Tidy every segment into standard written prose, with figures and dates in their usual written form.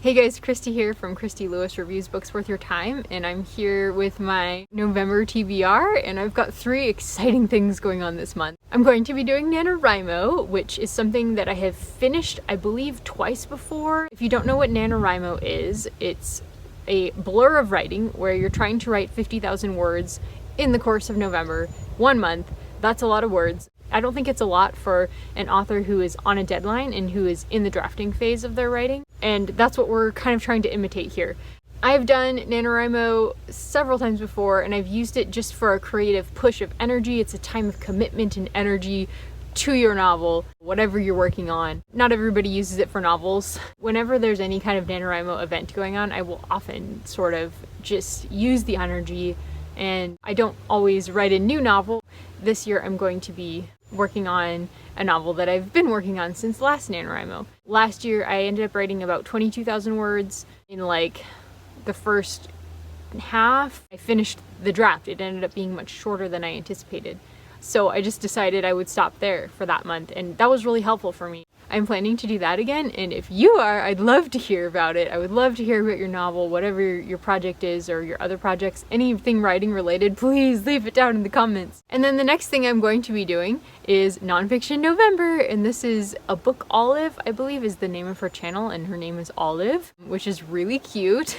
Hey guys, Christy here from Christy Lewis Reviews Books Worth Your Time, and I'm here with my November TBR, and I've got 3 exciting things going on this month. I'm going to be doing NaNoWriMo, which is something that I have finished, I believe, twice before. If you don't know what NaNoWriMo is, it's a blur of writing where you're trying to write 50,000 words in the course of November, 1 month. That's a lot of words. I don't think it's a lot for an author who is on a deadline and who is in the drafting phase of their writing, and that's what we're kind of trying to imitate here. I've done NaNoWriMo several times before, and I've used it just for a creative push of energy. It's a time of commitment and energy to your novel, whatever you're working on. Not everybody uses it for novels. Whenever there's any kind of NaNoWriMo event going on, I will often sort of just use the energy, and I don't always write a new novel. This year I'm going to be working on a novel that I've been working on since last NaNoWriMo. Last year I ended up writing about 22,000 words in like the first half. I finished the draft. It ended up being much shorter than I anticipated. So I just decided I would stop there for that month, and that was really helpful for me. I'm planning to do that again, and if you are, I'd love to hear about it. I would love to hear about your novel, whatever your project is, or your other projects, anything writing related, please leave it down in the comments. And then the next thing I'm going to be doing is Nonfiction November, and this is a book Olive, I believe is the name of her channel, and her name is Olive, which is really cute.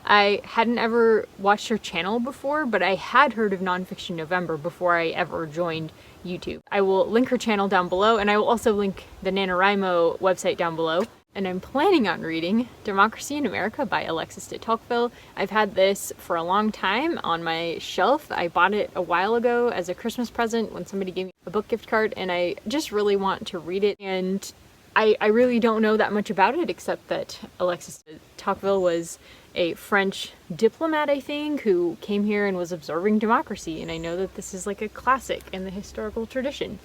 I hadn't ever watched her channel before, but I had heard of Nonfiction November before I ever joined YouTube. I will link her channel down below, and I will also link the NaNoWriMo website down below. And I'm planning on reading Democracy in America by Alexis de Toqueville. I've had this for a long time on my shelf. I bought it a while ago as a Christmas present when somebody gave me a book gift card, and I just really want to read it. And I really don't know that much about it, except that Alexis de Tocqueville was a French diplomat, I think, who came here and was observing democracy, and I know that this is like a classic in the historical tradition.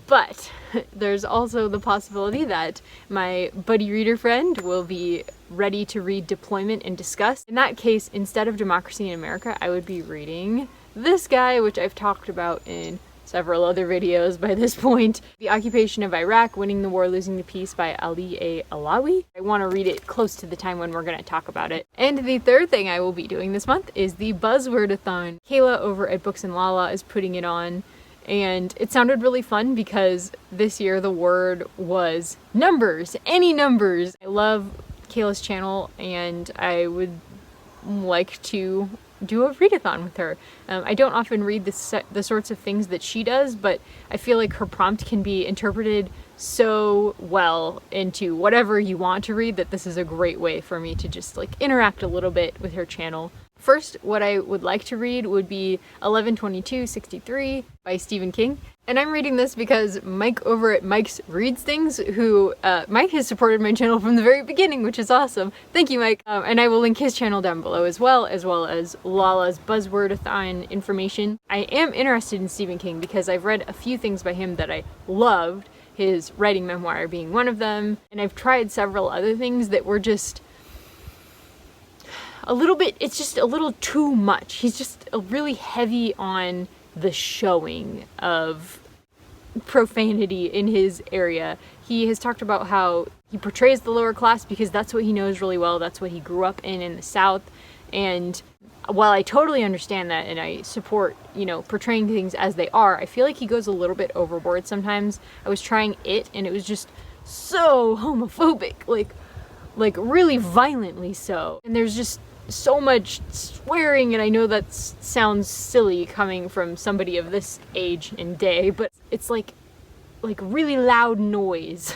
But there's also the possibility that my buddy reader friend will be ready to read Deployment and discuss. In that case, instead of Democracy in America, I would be reading this guy, which I've talked about in several other videos by this point. The Occupation of Iraq, Winning the War, Losing the Peace by Allawi. I want to read it close to the time when we're going to talk about it. And the third thing I will be doing this month is the Buzzwordathon. Kayla over at Books and Lala is putting it on, and it sounded really fun because this year the word was numbers, any numbers. I love Kayla's channel, and I would like to do a readathon with her. I don't often read the sorts of things that she does, but I feel like her prompt can be interpreted so well into whatever you want to read that this is a great way for me to just like interact a little bit with her channel. First, what I would like to read would be 11/22/63 by Stephen King. And I'm reading this because Mike over at Mike's Reads Things, who, Mike has supported my channel from the very beginning, which is awesome. Thank you, Mike. And I will link his channel down below as well as Lala's Buzzwordathon information. I am interested in Stephen King because I've read a few things by him that I loved, his writing memoir being one of them, and I've tried several other things that were just a little bit, it's just a little too much. He's just really heavy on the showing of profanity in his area. He has talked about how he portrays the lower class because that's what he knows really well. That's what he grew up in the South. And while I totally understand that and I support, you know, portraying things as they are, I feel like he goes a little bit overboard sometimes. I was trying It, and it was just so homophobic, like really violently so. And there's just so much swearing, and I know that sounds silly coming from somebody of this age and day, but it's like really loud noise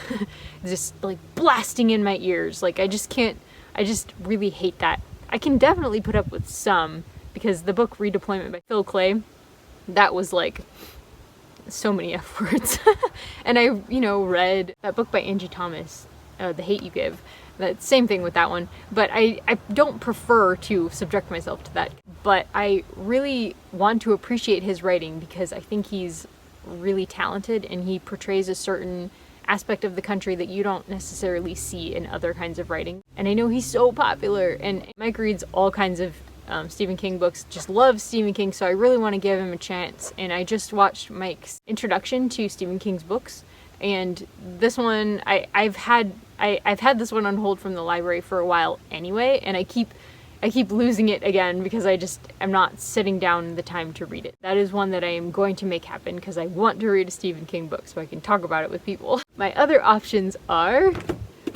just like blasting in my ears. Like I just really hate that. I can definitely put up with some, because the book Redeployment by Klay, that was like so many F words. And I, you know, read that book by Angie, The Hate You Give. That same thing with that one, but I don't prefer to subject myself to that. But I really want to appreciate his writing because I think he's really talented, and he portrays a certain aspect of the country that you don't necessarily see in other kinds of writing. And I know he's so popular, and Mike reads all kinds of Stephen King books, just loves Stephen King, so I really want to give him a chance. And I just watched Mike's introduction to Stephen King's books, and this one, I've had this one on hold from the library for a while anyway, and I keep losing it again because I'm not sitting down the time to read it. That is one that I am going to make happen because I want to read a Stephen King book so I can talk about it with people. My other options are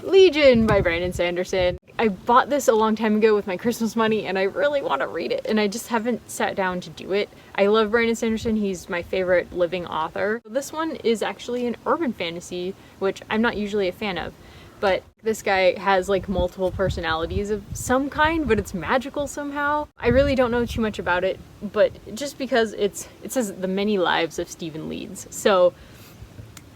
Legion by Brandon Sanderson. I bought this a long time ago with my Christmas money and I really want to read it and I just haven't sat down to do it. I love Brandon Sanderson. He's my favorite living author. This one is actually an urban fantasy, which I'm not usually a fan of. But this guy has like multiple personalities of some kind, but it's magical somehow. I really don't know too much about it, but just because it says the many lives of Stephen Leeds. So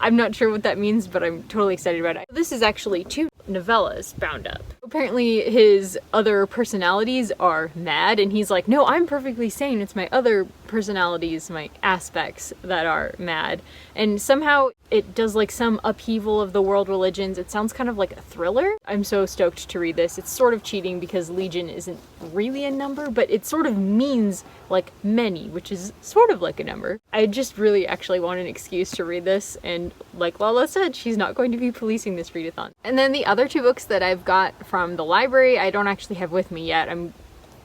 I'm not sure what that means, but I'm totally excited about it. This is actually 2 novellas bound up. Apparently his other personalities are mad, and he's like, no, I'm perfectly sane. It's my other personalities, my aspects that are mad. And somehow it does like some upheaval of the world religions. It sounds kind of like a thriller. I'm so stoked to read this. It's sort of cheating because Legion isn't really a number, but it sort of means like many, which is sort of like a number. I just really actually want an excuse to read this, and like Lala said, she's not going to be policing this readathon. And then the other 2 books that I've got from the library, I don't actually have with me yet. I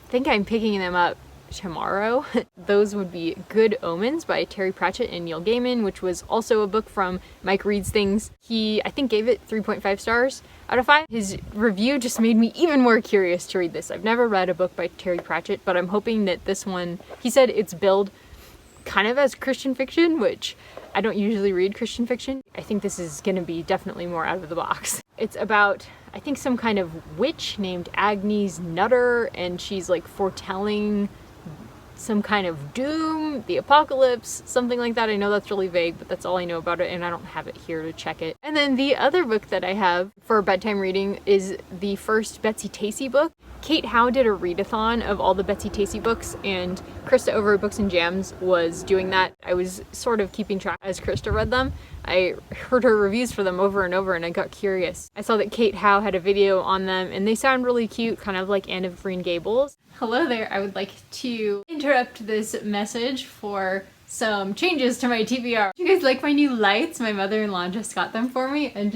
think I'm picking them up tomorrow. Those would be Good Omens by Terry Pratchett and Neil Gaiman, which was also a book from Mike Reads Things. He, I think, gave it 3.5 stars out of 5. His review just made me even more curious to read this. I've never read a book by Terry Pratchett, but I'm hoping that this one, he said it's billed kind of as Christian fiction, which I don't usually read Christian fiction. I think this is gonna be definitely more out of the box. It's about, I think, some kind of witch named Agnes Nutter, and she's like foretelling some kind of doom, the apocalypse, something like that. I know that's really vague, but that's all I know about it, and I don't have it here to check it. And then the other book that I have for bedtime reading is the first Betsy-Tacy book. Kate Howe did a readathon of all the Betsy-Tacy books, and Krista over at Books and Jams was doing that. I was sort of keeping track as Krista read them. I heard her reviews for them over and over, and I got curious. I saw that Kate Howe had a video on them, and they sound really cute, kind of like Anne of Green Gables. Hello there, I would like to interrupt this message for some changes to my TBR. You guys like my new lights? My mother-in-law just got them for me, and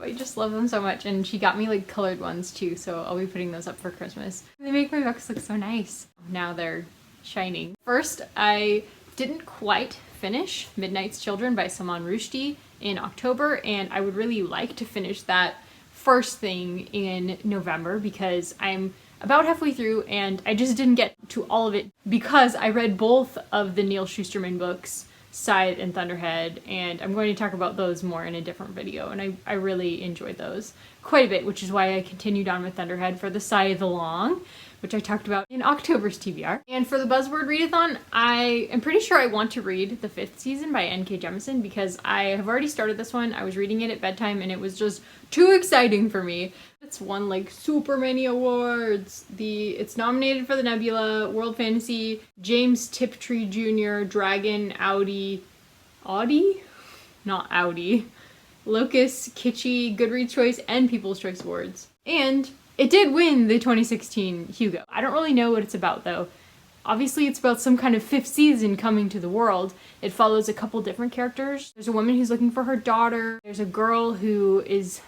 I just love them so much, and she got me like colored ones too, so I'll be putting those up for Christmas. They make my books look so nice. Now they're shining. First, I didn't quite finish Midnight's Children by Salman Rushdie in October, and I would really like to finish that first thing in November because I'm about halfway through and I just didn't get to all of it because I read both of the Neil Shusterman books, Scythe and Thunderhead, and I'm going to talk about those more in a different video, and I really enjoyed those quite a bit, which is why I continued on with Thunderhead for the Scythe Along, which I talked about in October's TBR. And for the Buzzword Readathon, I am pretty sure I want to read the 5th season by N.K. Jemisin because I have already started this one. I was reading it at bedtime and it was just too exciting for me. It's won like super many awards. It's nominated for the Nebula, World Fantasy, James Tiptree Jr., Dragon, Audi? Not Audi. Locus, Kitschy, Goodreads Choice, and People's Choice Awards. And it did win the 2016 Hugo. I don't really know what it's about though. Obviously it's about some kind of 5th season coming to the world. It follows a couple different characters. There's a woman who's looking for her daughter. There's a girl who is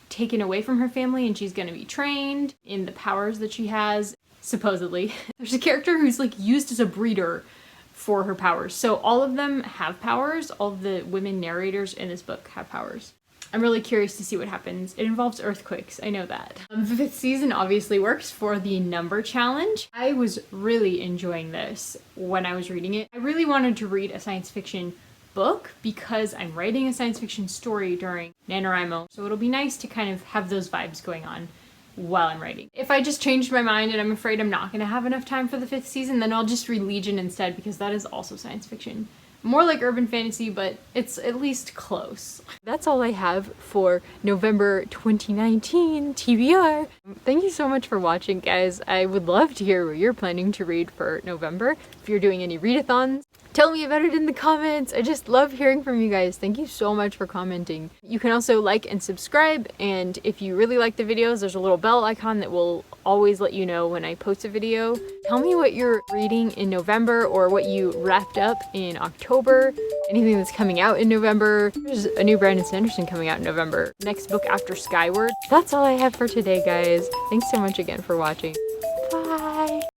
taken away from her family and she's gonna be trained in the powers that she has, supposedly. There's a character who's like used as a breeder for her powers. So all of them have powers. All of the women narrators in this book have powers. I'm really curious to see what happens. It involves earthquakes, I know that. The 5th season obviously works for the number challenge. I was really enjoying this when I was reading it. I really wanted to read a science fiction book because I'm writing a science fiction story during NaNoWriMo, so it'll be nice to kind of have those vibes going on while I'm writing. If I just changed my mind and I'm afraid I'm not gonna have enough time for the 5th season, then I'll just read Legion instead because that is also science fiction. More like urban fantasy, but it's at least close. That's all I have for November 2019 TBR. Thank you so much for watching, guys. I would love to hear what you're planning to read for November. If you're doing any readathons, Tell me about it in the comments. I just love hearing from you guys. Thank you so much for commenting. You can also like and subscribe, and if you really like the videos, there's a little bell icon that will always let you know when I post a video. Tell me what you're reading in November or what you wrapped up in October, anything that's coming out in November. There's a new Brandon Sanderson coming out in November. Next book after Skyward. That's all I have for today, guys. Thanks so much again for watching. Bye!